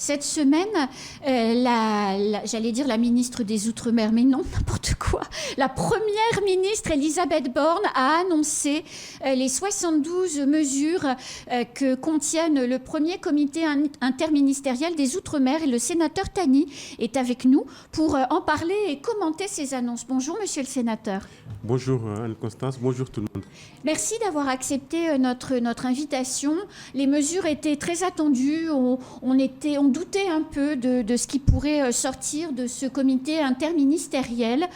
Cette semaine, j'allais dire la ministre des Outre-mer, mais non, n'importe quoi. La première ministre, Elisabeth Borne, a annoncé les 72 mesures que contiennent le premier comité interministériel des Outre-mer. Et le sénateur Tani est avec nous pour en parler et commenter ces annonces. Bonjour, monsieur le sénateur. Bonjour Anne-Constance, bonjour tout le monde. Merci d'avoir accepté notre invitation. Les mesures étaient très attendues. On doutait un peu de ce qui pourrait sortir de ce comité interministériel.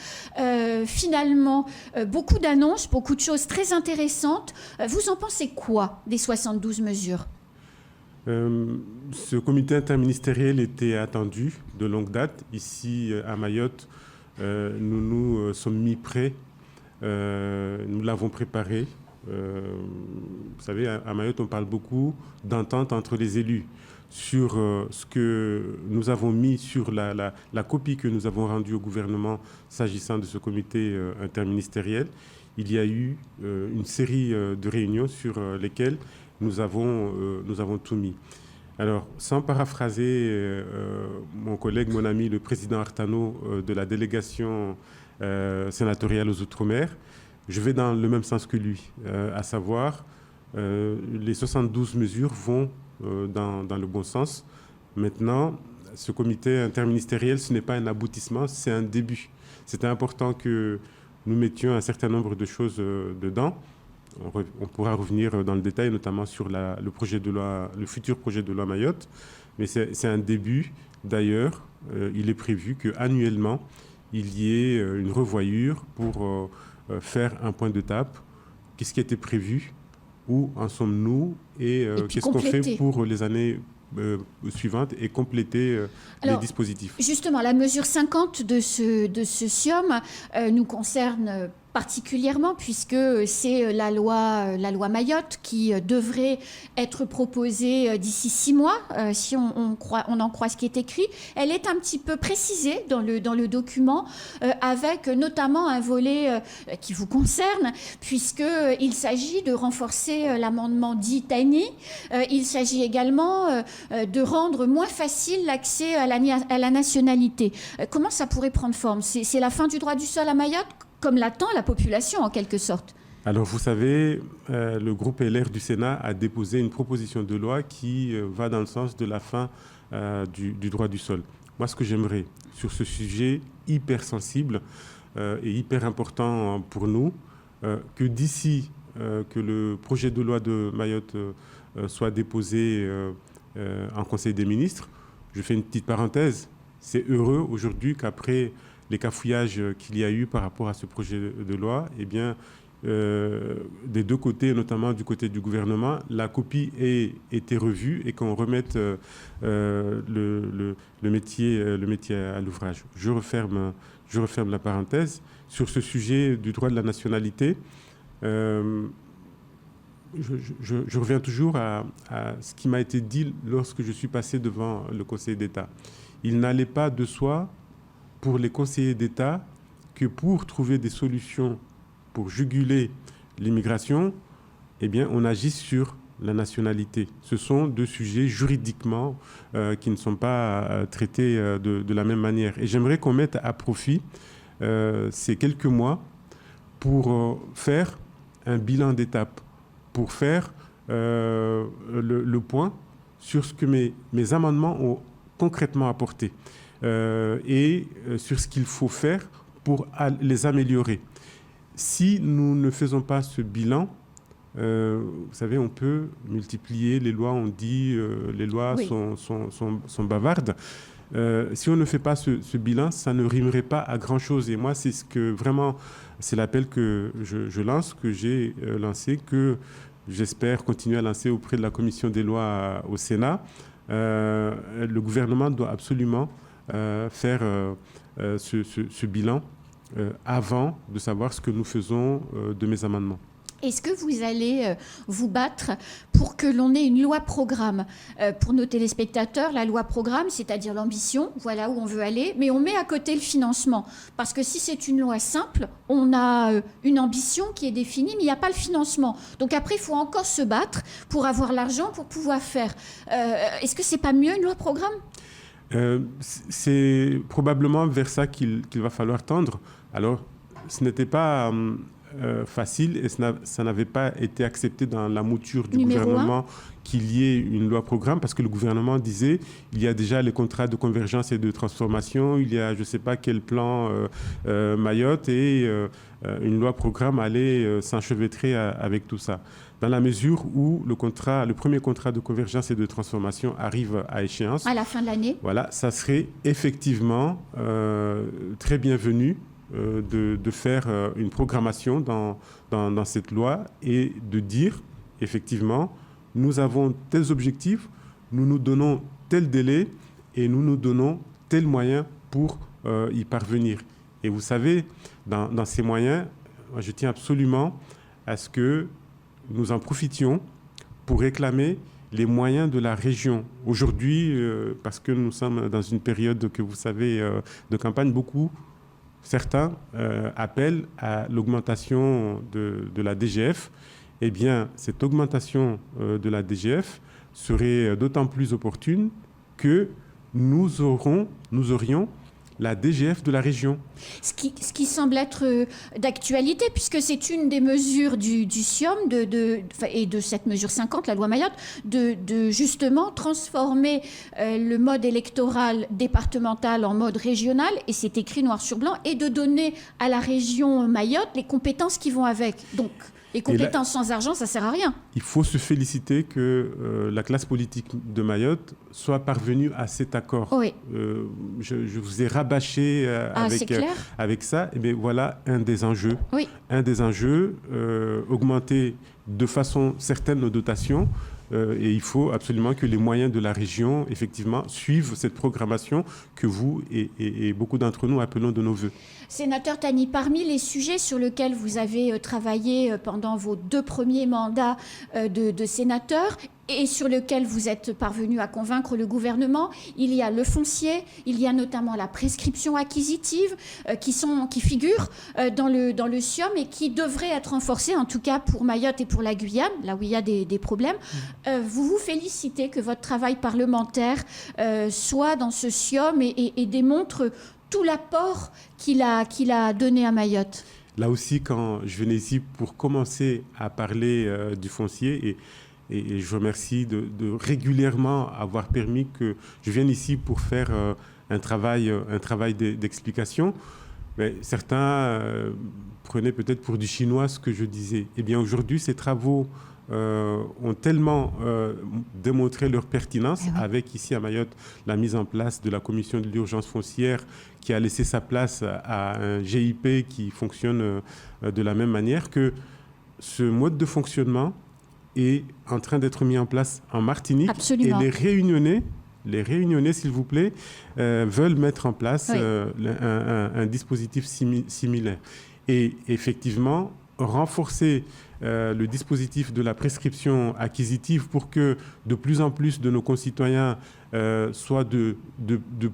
Finalement, beaucoup d'annonces, beaucoup de choses très intéressantes. Vous en pensez quoi des 72 mesures ? Ce comité interministériel était attendu de longue date. Ici à Mayotte, nous nous sommes mis prêts. Nous l'avons préparé. Vous savez, à Mayotte, on parle beaucoup d'entente entre les élus sur ce que nous avons mis sur la copie que nous avons rendue au gouvernement s'agissant de ce comité interministériel. Il y a eu une série de réunions sur lesquelles nous avons tout mis. Alors, sans paraphraser mon collègue, mon ami, le président Artano de la délégation sénatoriale aux Outre-mer, je vais dans le même sens que lui, à savoir les 72 mesures vont dans le bon sens. Maintenant, ce comité interministériel, ce n'est pas un aboutissement, c'est un début. C'était important que nous mettions un certain nombre de choses dedans. On pourra revenir dans le détail, notamment sur le futur projet de loi Mayotte. Mais c'est un début. D'ailleurs, il est prévu qu'annuellement, il y ait une revoyure pour faire un point d'étape. Qu'est-ce qui a été prévu? Où en sommes-nous? Et qu'est-ce qu'on fait pour les années suivantes et compléter les dispositifs? Justement, la mesure 50 de ce SIOM nous concerne particulièrement puisque c'est la loi Mayotte qui devrait être proposée d'ici 6 mois, si on en croit ce qui est écrit. Elle est un petit peu précisée dans le document, avec notamment un volet qui vous concerne, puisqu'il s'agit de renforcer l'amendement dit Tani. Il s'agit également de rendre moins facile l'accès à la nationalité. Comment ça pourrait prendre forme? C'est la fin du droit du sol à Mayotte, comme l'attend la population en quelque sorte? Alors vous savez, le groupe LR du Sénat a déposé une proposition de loi qui va dans le sens de la fin du droit du sol. Moi, ce que j'aimerais sur ce sujet hyper sensible et hyper important pour nous, que d'ici que le projet de loi de Mayotte soit déposé en Conseil des ministres, je fais une petite parenthèse, c'est heureux aujourd'hui qu'après les cafouillages qu'il y a eu par rapport à ce projet de loi, eh bien, des deux côtés, notamment du côté du gouvernement, la copie ait été revue et qu'on remette le métier à l'ouvrage. Je referme la parenthèse. Sur ce sujet du droit de la nationalité, je reviens toujours à ce qui m'a été dit lorsque je suis passé devant le Conseil d'État. Il n'allait pas de soi pour les conseillers d'État que pour trouver des solutions pour juguler l'immigration, eh bien, on agit sur la nationalité. Ce sont deux sujets juridiquement qui ne sont pas traités de la même manière. Et j'aimerais qu'on mette à profit ces quelques mois pour faire un bilan d'étape, pour faire le point sur ce que mes amendements ont concrètement apporté. Et sur ce qu'il faut faire pour les améliorer. Si nous ne faisons pas ce bilan, vous savez, on peut multiplier les lois, on dit les lois oui. sont bavardes. Si on ne fait pas ce bilan, ça ne rimerait pas à grand-chose. Et moi, c'est l'appel que je lance, que j'ai lancé, que j'espère continuer à lancer auprès de la Commission des lois au Sénat. Le gouvernement doit absolument faire ce bilan avant de savoir ce que nous faisons de mes amendements. Est-ce que vous allez vous battre pour que l'on ait une loi-programme pour nos téléspectateurs? La loi-programme, c'est-à-dire l'ambition, voilà où on veut aller, mais on met à côté le financement. Parce que si c'est une loi simple, on a une ambition qui est définie, mais il n'y a pas le financement. Donc après, il faut encore se battre pour avoir l'argent pour pouvoir faire. Est-ce que c'est pas mieux une loi-programme? C'est probablement vers ça qu'il va falloir tendre. Alors, ce n'était pas facile et ça n'avait pas été accepté dans la mouture du gouvernement qu'il y ait une loi-programme parce que le gouvernement disait il y a déjà les contrats de convergence et de transformation, il y a je ne sais pas quel plan Mayotte et une loi-programme allait s'enchevêtrer avec tout ça. Dans la mesure où le premier contrat de convergence et de transformation arrive à échéance. À la fin de l'année. Voilà, ça serait effectivement très bienvenu de faire une programmation dans cette loi et de dire, effectivement, nous avons tels objectifs, nous nous donnons tel délai et nous nous donnons tel moyen pour y parvenir. Et vous savez, dans ces moyens, je tiens absolument à ce que nous en profitions pour réclamer les moyens de la région. Aujourd'hui, parce que nous sommes dans une période que vous savez de campagne, certains appellent à l'augmentation de la DGF. Eh bien, cette augmentation de la DGF serait d'autant plus opportune que nous aurions la DGF de la région. Ce qui semble être d'actualité, puisque c'est une des mesures du SIOM et de cette mesure 50, la loi Mayotte, de justement transformer le mode électoral départemental en mode régional, et c'est écrit noir sur blanc, et de donner à la région Mayotte les compétences qui vont avec. Donc, les compétences sans argent, ça ne sert à rien. Il faut se féliciter que la classe politique de Mayotte soit parvenue à cet accord. Oui. Je vous ai rabâché avec ça. Et bien, voilà un des enjeux. Oui. Un des enjeux, augmenter de façon certaine nos dotations. Et il faut absolument que les moyens de la région, effectivement, suivent cette programmation que vous et beaucoup d'entre nous appelons de nos voeux. Sénateur Tani, parmi les sujets sur lesquels vous avez travaillé pendant vos 2 premiers mandats de sénateur et sur lesquels vous êtes parvenu à convaincre le gouvernement, il y a le foncier, il y a notamment la prescription acquisitive qui figurent dans le SIOM et qui devraient être renforcées, en tout cas pour Mayotte et pour la Guyane, là où il y a des problèmes. Vous vous félicitez que votre travail parlementaire soit dans ce SIOM et démontre tout l'apport qu'il a donné à Mayotte. Là aussi, quand je venais ici pour commencer à parler du foncier, et je remercie de régulièrement avoir permis que je vienne ici pour faire un travail d'explication, mais certains prenaient peut-être pour du chinois ce que je disais. Eh bien, aujourd'hui, ces travaux ont tellement démontré leur pertinence, avec ici à Mayotte la mise en place de la commission de l'urgence foncière qui a laissé sa place à un GIP qui fonctionne de la même manière, que ce mode de fonctionnement est en train d'être mis en place en Martinique. Absolument. Et les Réunionnais, s'il vous plaît, veulent mettre en place un dispositif similaire. Et effectivement, renforcer le dispositif de la prescription acquisitive pour que de plus en plus de nos concitoyens soient de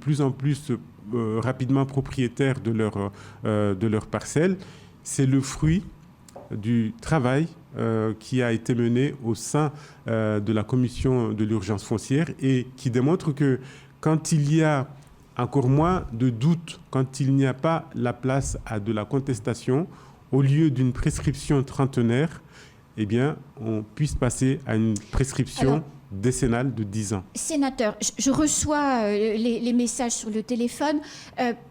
plus en plus rapidement propriétaires de leur parcelle, c'est le fruit du travail qui a été mené au sein de la commission de l'urgence foncière et qui démontre que quand il y a encore moins de doutes, quand il n'y a pas la place à de la contestation, au lieu d'une prescription trentenaire, eh bien, on puisse passer à une prescription décennale de 10 ans. Sénateur, je reçois les messages sur le téléphone.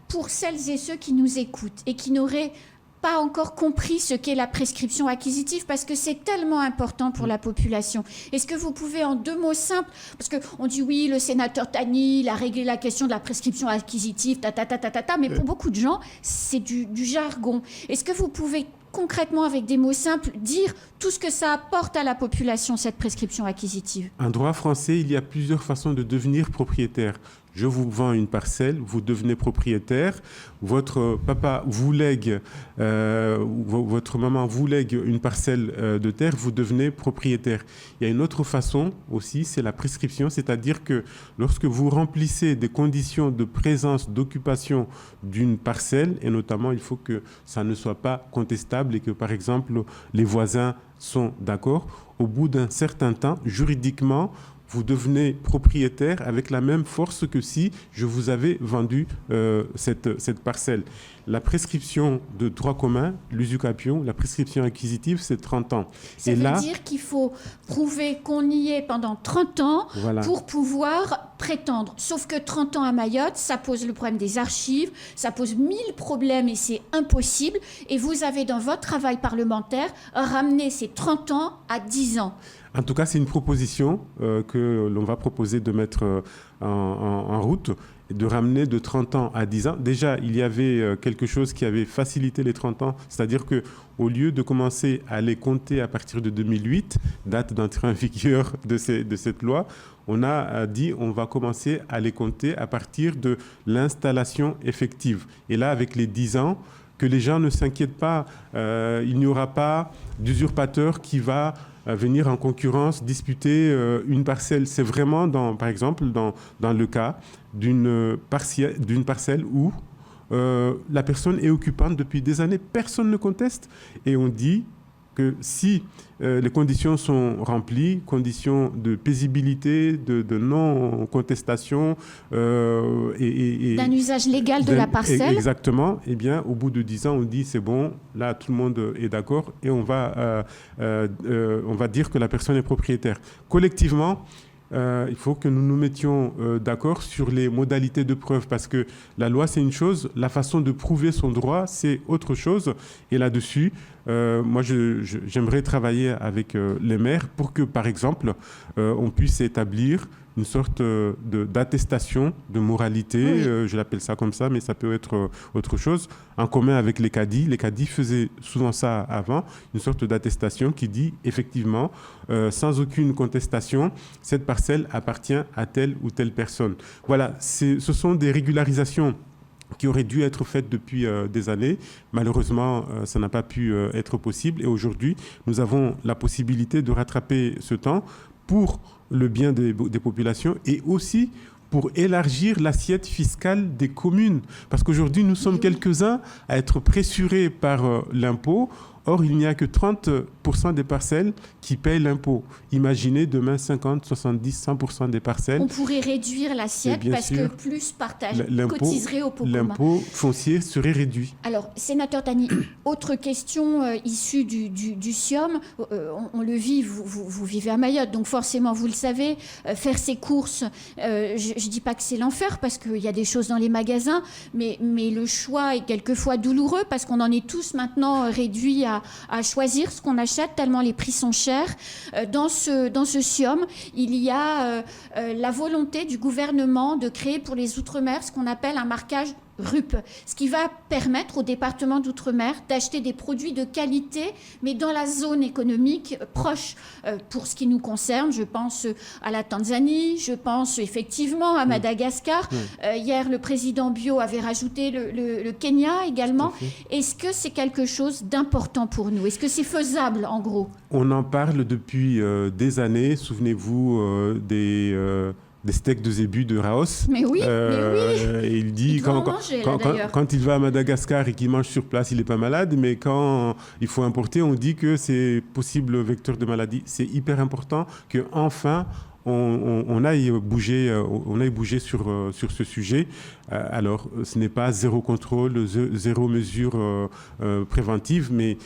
Pour celles et ceux qui nous écoutent et qui n'auraient pas encore compris ce qu'est la prescription acquisitive, parce que c'est tellement important pour la population. Est-ce que vous pouvez, en 2 mots simples, parce qu'on dit oui, le sénateur Tani, il a réglé la question de la prescription acquisitive, mais pour beaucoup de gens, c'est du jargon. Est-ce que vous pouvez concrètement, avec des mots simples, dire tout ce que ça apporte à la population, cette prescription acquisitive? En droit français, il y a plusieurs façons de devenir propriétaire. je vous vends une parcelle, vous devenez propriétaire, votre papa vous lègue, votre maman vous lègue une parcelle de terre, vous devenez propriétaire. Il y a une autre façon aussi, c'est la prescription, c'est-à-dire que lorsque vous remplissez des conditions de présence, d'occupation d'une parcelle, et notamment il faut que ça ne soit pas contestable et que par exemple les voisins sont d'accord, au bout d'un certain temps, juridiquement, vous devenez propriétaire avec la même force que si je vous avais vendu cette parcelle. La prescription de droit commun, l'usucapion, la prescription acquisitive, c'est 30 ans. Ça veut dire qu'il faut prouver qu'on y est pendant 30 ans pour pouvoir prétendre. Sauf que 30 ans à Mayotte, ça pose le problème des archives, ça pose 1000 problèmes et c'est impossible. Et vous avez dans votre travail parlementaire ramené ces 30 ans à 10 ans. En tout cas, c'est une proposition que l'on va proposer de mettre en route, de ramener de 30 ans à 10 ans. Déjà, il y avait quelque chose qui avait facilité les 30 ans, c'est-à-dire qu'au lieu de commencer à les compter à partir de 2008, date d'entrée en vigueur de cette loi, on a dit on va commencer à les compter à partir de l'installation effective. Et là, avec les 10 ans, que les gens ne s'inquiètent pas, il n'y aura pas d'usurpateur qui va venir en concurrence, disputer une parcelle. C'est vraiment, par exemple, dans le cas d'une parcelle où la personne est occupante depuis des années, personne ne conteste, et on dit que si les conditions sont remplies, conditions de paisibilité, de non-contestation et d'un usage légal de la parcelle. Exactement. Eh bien, au bout de 10 ans, on dit c'est bon, là tout le monde est d'accord et on va dire que la personne est propriétaire. Collectivement, il faut que nous nous mettions d'accord sur les modalités de preuve parce que la loi, c'est une chose, la façon de prouver son droit, c'est autre chose. Et là-dessus, moi, j'aimerais travailler avec les maires pour que, par exemple, on puisse établir une sorte d'attestation de moralité, oui. Je l'appelle ça comme ça, mais ça peut être autre chose, en commun avec les cadis. Les cadis faisaient souvent ça avant, une sorte d'attestation qui dit effectivement, sans aucune contestation, cette parcelle appartient à telle ou telle personne. Voilà, ce sont des régularisations qui auraient dû être faites depuis des années. Malheureusement, ça n'a pas pu être possible. Et aujourd'hui, nous avons la possibilité de rattraper ce temps pour le bien des populations et aussi pour élargir l'assiette fiscale des communes. Parce qu'aujourd'hui, nous sommes quelques-uns à être pressurés par l'impôt. Or, il n'y a que 30% des parcelles qui payent l'impôt. Imaginez demain 50, 70, 100% des parcelles. On pourrait réduire l'assiette parce que plus partage cotiserait au pot commun. L'impôt foncier serait réduit. Alors, sénateur Tani, autre question issue du SIOM. On le vit, vous vivez à Mayotte, donc forcément, vous le savez, faire ses courses, je ne dis pas que c'est l'enfer parce qu'il y a des choses dans les magasins, mais le choix est quelquefois douloureux parce qu'on en est tous maintenant réduits à choisir ce qu'on achète tellement les prix sont chers. Dans ce SIOM, il y a la volonté du gouvernement de créer pour les Outre-mer ce qu'on appelle un marquage RUP, ce qui va permettre au département d'Outre-mer d'acheter des produits de qualité, mais dans la zone économique proche. Pour ce qui nous concerne, je pense à la Tanzanie, je pense effectivement à Madagascar. Hier, le président Bio avait rajouté le Kenya également. Est-ce que c'est quelque chose d'important pour nous? Est-ce que c'est faisable, en gros? On en parle depuis des années. Souvenez-vous des steaks de zébu de Raos. Mais oui, Et il dit quand il va à Madagascar et qu'il mange sur place, il n'est pas malade, mais quand il faut importer, on dit que c'est possible vecteur de maladie. C'est hyper important qu'enfin on aille bouger sur ce sujet. Alors, ce n'est pas zéro contrôle, zéro mesure préventive, mais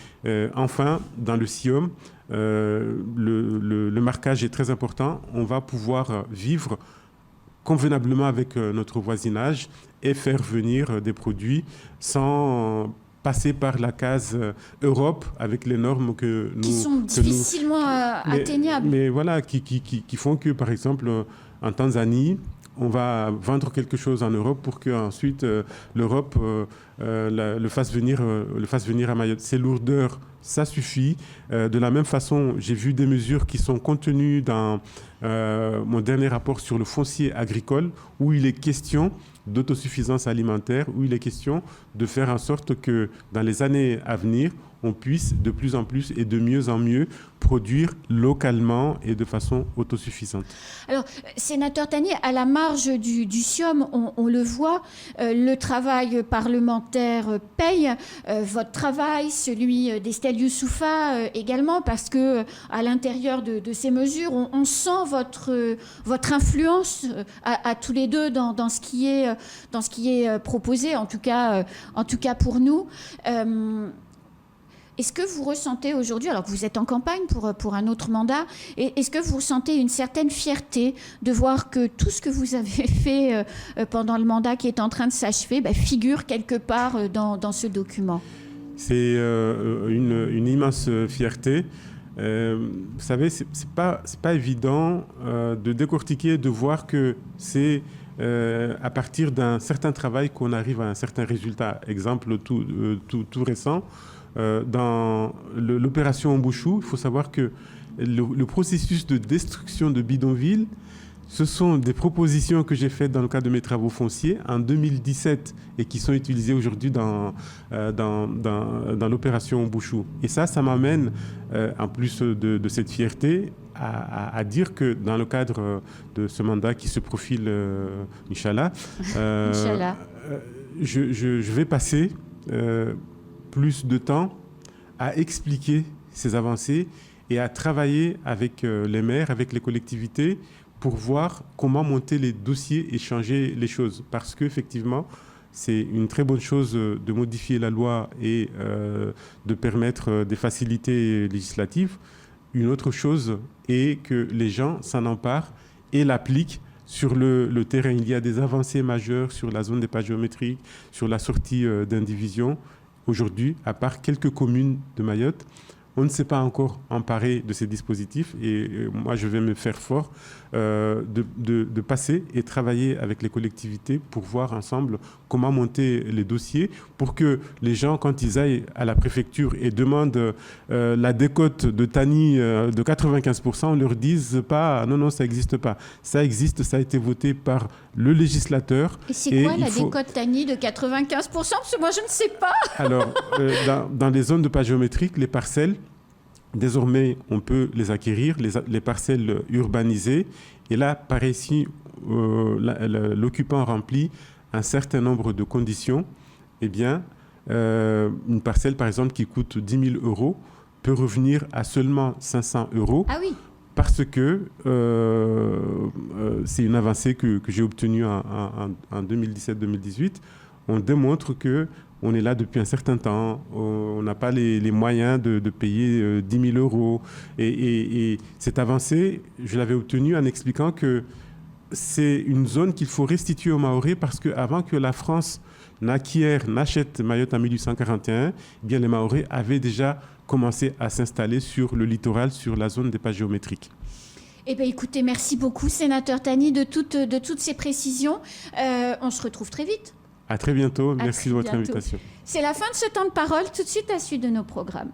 enfin, dans le SIOM, le marquage est très important. On va pouvoir vivre convenablement avec notre voisinage et faire venir des produits sans passer par la case Europe avec les normes qui sont difficilement atteignables. Mais voilà, qui font que, par exemple, en Tanzanie, on va vendre quelque chose en Europe pour qu'ensuite l'Europe le fasse venir à Mayotte. Ces lourdeurs, ça suffit. De la même façon, j'ai vu des mesures qui sont contenues dans mon dernier rapport sur le foncier agricole, où il est question d'autosuffisance alimentaire, où il est question de faire en sorte que dans les années à venir, on puisse de plus en plus et de mieux en mieux produire localement et de façon autosuffisante. Alors, sénateur Tani, à la marge du SIOM, on le voit, le travail parlementaire paye, votre travail, celui d'Estelle Youssouffa également, parce que à l'intérieur de ces mesures, on sent votre influence à tous les deux dans ce qui est proposé, en tout cas pour nous. Est-ce que vous ressentez aujourd'hui, alors que vous êtes en campagne pour un autre mandat, est-ce que vous ressentez une certaine fierté de voir que tout ce que vous avez fait pendant le mandat qui est en train de s'achever figure quelque part dans ce document? C'est une immense fierté. Vous savez, c'est pas évident de décortiquer, de voir que c'est à partir d'un certain travail qu'on arrive à un certain résultat. Exemple tout récent. Dans l'opération Ombouchou, il faut savoir que le processus de destruction de bidonvilles, ce sont des propositions que j'ai faites dans le cadre de mes travaux fonciers en 2017 et qui sont utilisées aujourd'hui dans l'opération Ombouchou. Et ça m'amène, en plus de cette fierté, à dire que dans le cadre de ce mandat qui se profile, Inch'Allah, je vais passer plus de temps à expliquer ces avancées et à travailler avec les maires, avec les collectivités pour voir comment monter les dossiers et changer les choses. Parce qu'effectivement, c'est une très bonne chose de modifier la loi et de permettre des facilités législatives. Une autre chose est que les gens s'en emparent et l'appliquent sur le terrain. Il y a des avancées majeures sur la zone des pas géométriques, sur la sortie d'indivision. Aujourd'hui, à part quelques communes de Mayotte, on ne s'est pas encore emparé de ces dispositifs et moi, je vais me faire fort de passer et travailler avec les collectivités pour voir ensemble comment monter les dossiers pour que les gens, quand ils aillent à la préfecture et demandent la décote de Tani de 95%, on leur dise pas « non, ça n'existe pas ». Ça existe, ça a été voté par le législateur. Et c'est quoi la décote Tani de 95%? Parce que moi, je ne sais pas. Alors, dans les zones de pas géométriques, les parcelles, désormais, on peut les acquérir, les parcelles urbanisées. Et là, par ici, l'occupant remplit un certain nombre de conditions. Eh bien, une parcelle, par exemple, qui coûte 10 000 euros peut revenir à seulement 500 euros. Ah oui. Parce que c'est une avancée que j'ai obtenue en 2017-2018. On démontre qu'on est là depuis un certain temps, on n'a pas les moyens de payer 10 000 euros. Et cette avancée, je l'avais obtenue en expliquant que c'est une zone qu'il faut restituer aux Mahorais parce qu'avant que la France n'achète Mayotte en 1841, eh bien les Mahorais avaient déjà commencé à s'installer sur le littoral, sur la zone des pas géométriques. Eh bien, écoutez, merci beaucoup, sénateur Tani, de toutes ces précisions. On se retrouve très vite. À très bientôt. Merci de votre invitation. C'est la fin de ce temps de parole. Tout de suite, à la suite de nos programmes.